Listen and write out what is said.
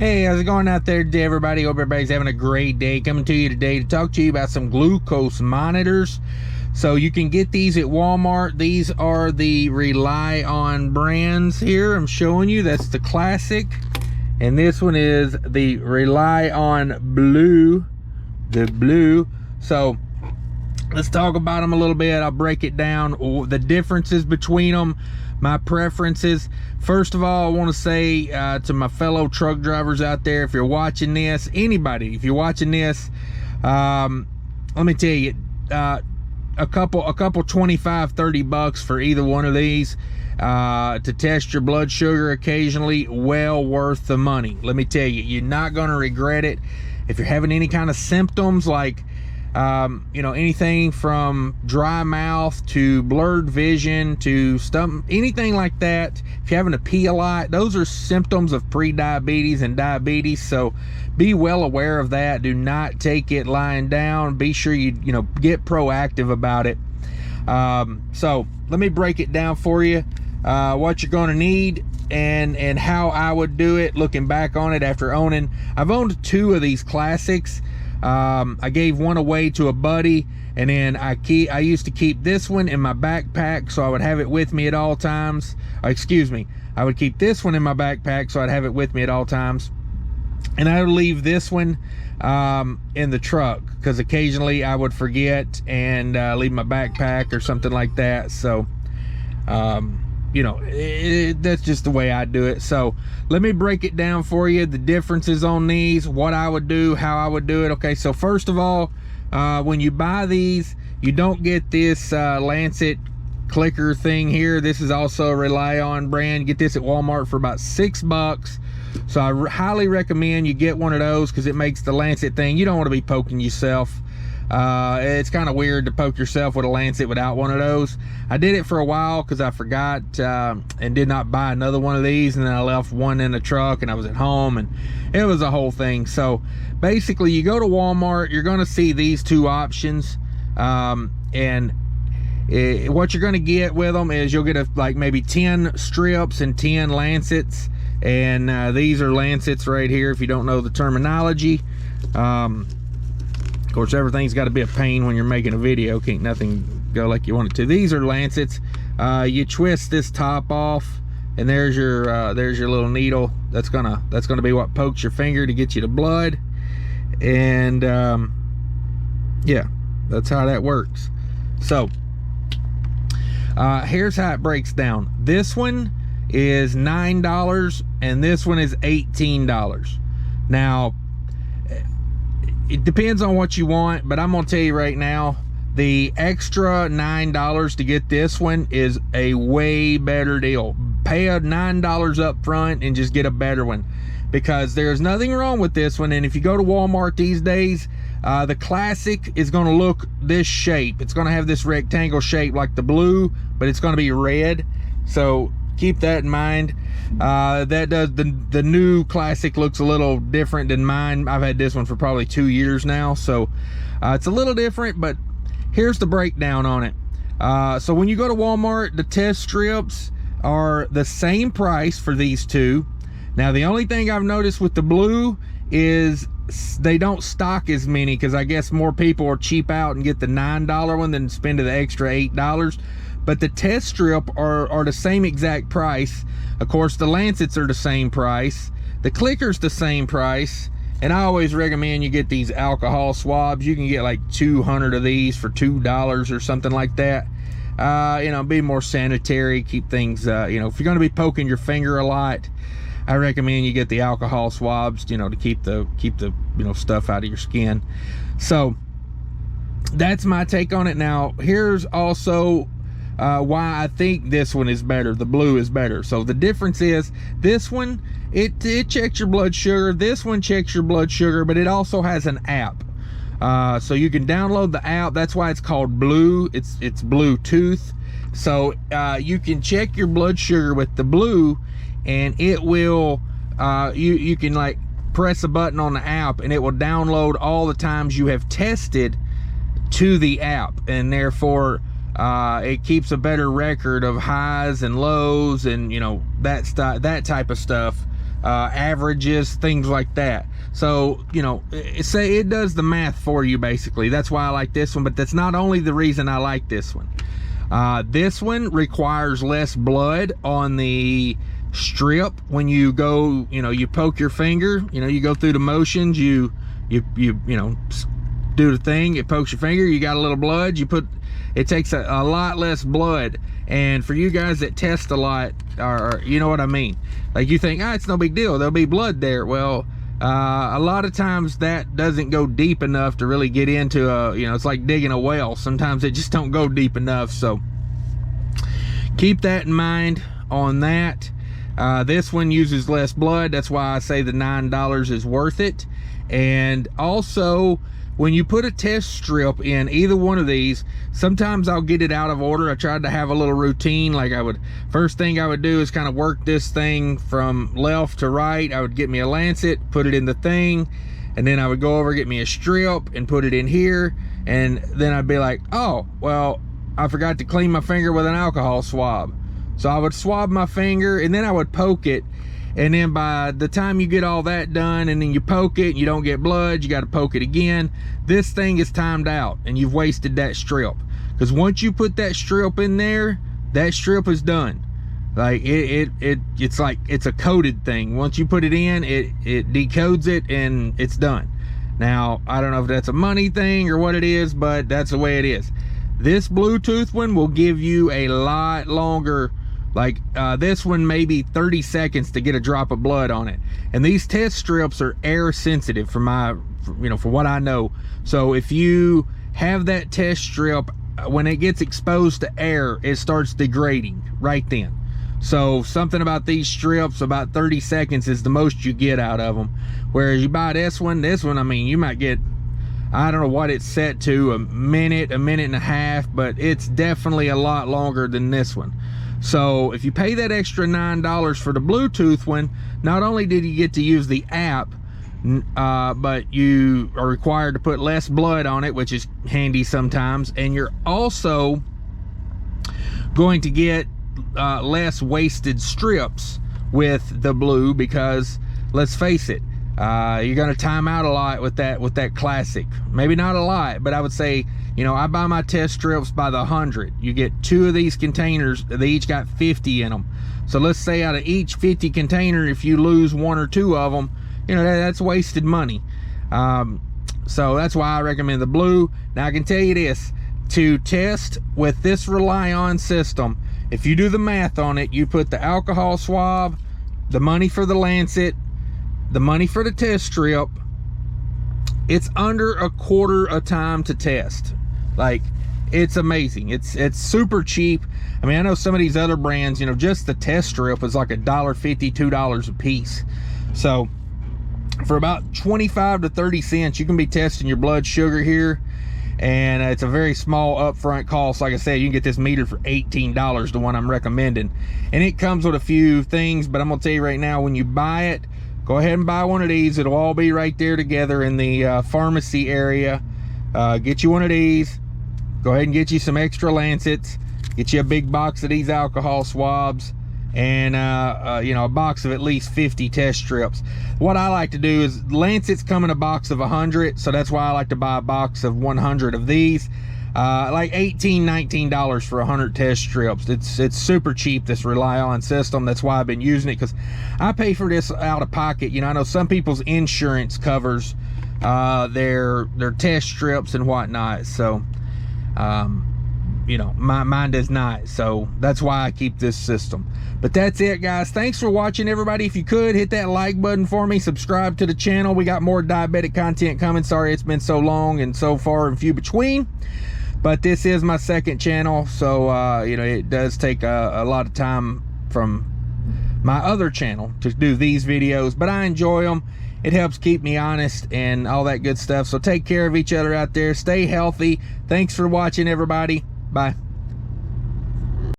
Hey, how's it going out there today, everybody? Hope everybody's having a great day. Coming to you today to talk to you about some glucose monitors. So you can get these at Walmart. These are the Relion brands here. I'm showing you. That's the classic. And this one is the Relion Blue. The blue. So let's talk about them a little bit. I'll break it down, the differences between them, my preferences. First of all, I want to say to my fellow truck drivers out there, if you're watching this, anybody, if you're watching this, let me tell you, a couple 25, 30 bucks for either one of these to test your blood sugar occasionally, well worth the money. Let me tell you, you're not going to regret it. If you're having any kind of symptoms like you know, anything from dry mouth to blurred vision to stomach, anything like that, if you're having to pee a lot, those are symptoms of pre-diabetes and diabetes. So be well aware of that. Do not take it lying down. Be sure you know, get proactive about it. So let me break it down for you, what you're going to need and how I would do it looking back on it after owning. I've owned 2 of these classics. I gave one away to a buddy, and then I used to keep this one in my backpack so I would have it with me at all times. Excuse me, I would keep this one in my backpack so I'd have it with me at all times, and I would leave this one in the truck because occasionally I would forget and leave my backpack or something like that. So you know, that's just the way I do it. So let me break it down for you, the differences on these, what I would do, how I would do it. Okay, so first of all, when you buy these, you don't get this Lancet clicker thing here. This is also a Relion brand. You get this at Walmart for about 6 bucks. So I highly recommend you get one of those because it makes the Lancet thing, you don't want to be poking yourself. It's kind of weird to poke yourself with a Lancet without one of those. I did it for a while because I forgot and did not buy another one of these, and then I left one in the truck and I was at home and it was a whole thing. So basically you go to Walmart, you're going to see these 2 options, and what you're going to get with them is you'll get like maybe 10 strips and 10 Lancets, and these are Lancets right here if you don't know the terminology. Of course, everything's got to be a pain when you're making a video. Can't nothing go like you want it to. These are Lancets. You twist this top off, and there's your little needle. That's gonna be what pokes your finger to get you the blood. And yeah, that's how that works. So here's how it breaks down. This one is $9, and this one is $18. Now, it depends on what you want, but I'm gonna tell you right now, the extra $9 to get this one is a way better deal. Pay a $9 up front and just get a better one, because there's nothing wrong with this one. And if you go to Walmart these days, the classic is gonna look this shape. It's gonna have this rectangle shape like the blue, but it's gonna be red. So keep that in mind. The new classic looks a little different than mine. I've had this one for probably 2 years now, so it's a little different, but here's the breakdown on it. So when you go to Walmart, the test strips are the same price for these 2. Now the only thing I've noticed with the blue is they don't stock as many, because I guess more people are cheap out and get the $9 one than spend the extra $8. But the test strip are the same exact price. Of course, the Lancets are the same price. The clicker's the same price. And I always recommend you get these alcohol swabs. You can get like 200 of these for $2 or something like that. You know, be more sanitary, keep things, you know, if you're going to be poking your finger a lot, I recommend you get the alcohol swabs, you know, to keep the you know, stuff out of your skin. So that's my take on it. Now, here's also why I think this one is better. The blue is better. So the difference is this one, it checks your blood sugar. This one checks your blood sugar, but it also has an app. So you can download the app. That's why it's called Blue. It's Bluetooth. So you can check your blood sugar with the blue, and it will you can like press a button on the app and it will download all the times you have tested to the app, and therefore it keeps a better record of highs and lows and, you know, that type of stuff. averages, things like that. So, you know, it does the math for you basically. That's why I like this one, but that's not only the reason I like this one. This one requires less blood on the strip. When you go, you know, you poke your finger, you know, you go through the motions, you know, do the thing, it pokes your finger, you got a little blood, it takes a lot less blood. And for you guys that test a lot, or you know what I mean, like you think, it's no big deal, there'll be blood there. Well, a lot of times that doesn't go deep enough to really get into you know, it's like digging a well. Sometimes it just don't go deep enough. So keep that in mind on that. This one uses less blood. That's why I say the $9 is worth it. And also, when you put a test strip in either one of these, sometimes I'll get it out of order. I tried to have a little routine. Like first thing I would do is kind of work this thing from left to right. I would get me a lancet, put it in the thing, and then I would go over, get me a strip and put it in here. And then I'd be like, oh, well, I forgot to clean my finger with an alcohol swab. So I would swab my finger and then I would poke it. And then by the time you get all that done and then you poke it and you don't get blood, you got to poke it again. This thing is timed out and you've wasted that strip. Because once you put that strip in there, that strip is done. Like it's like it's a coded thing. Once you put it in, it decodes it and it's done. Now, I don't know if that's a money thing or what it is, but that's the way it is. This Bluetooth one will give you a lot longer. Like this one, maybe 30 seconds to get a drop of blood on it. And these test strips are air sensitive for what I know. So if you have that test strip, when it gets exposed to air, it starts degrading right then. So something about these strips, about 30 seconds is the most you get out of them. Whereas you buy this one, I mean, you might get, I don't know what it's set to, a minute and a half, but it's definitely a lot longer than this one. So if you pay that extra $9 for the Bluetooth one, not only did you get to use the app, but you are required to put less blood on it, which is handy sometimes, and you're also going to get less wasted strips with the Blue, because let's face it, you're going to time out a lot with that Classic. Maybe not a lot, but I would say, you know, I buy my test strips by the 100. You get 2 of these containers, they each got 50 in them. So let's say out of each 50 container, if you lose 1 or 2 of them, you know, that's wasted money. So that's why I recommend the Blue. Now I can tell you this, to test with this Relion system, if you do the math on it, you put the alcohol swab, the money for the lancet, the money for the test strip, it's under a quarter a time to test. Like, it's amazing. It's super cheap. I mean, I know some of these other brands, you know, just the test strip is like $1.50, $2 a piece. So for about 25 to 30 cents, you can be testing your blood sugar here. And it's a very small upfront cost. Like I said, you can get this meter for $18, the one I'm recommending. And it comes with a few things, but I'm gonna tell you right now, when you buy it, go ahead and buy one of these. It'll all be right there together in the pharmacy area. Get you one of these. Go ahead and get you some extra lancets. Get you a big box of these alcohol swabs, and you know, a box of at least 50 test strips. What I like to do is, lancets come in a box of 100, so that's why I like to buy a box of 100 of these. Like $18, $19 for 100 test strips. It's super cheap, this Relion system. That's why I've been using it, because I pay for this out of pocket. You know, I know some people's insurance covers their test strips and whatnot. So you know, mine does not. So that's why I keep this system. But that's it, guys. Thanks for watching, everybody. If you could, hit that like button for me. Subscribe to the channel. We got more diabetic content coming. Sorry it's been so long and so far and few between. But this is my second channel, so you know, it does take a lot of time from my other channel to do these videos, but I enjoy them. It helps keep me honest and all that good stuff. So take care of each other out there. Stay healthy. Thanks for watching, everybody. Bye.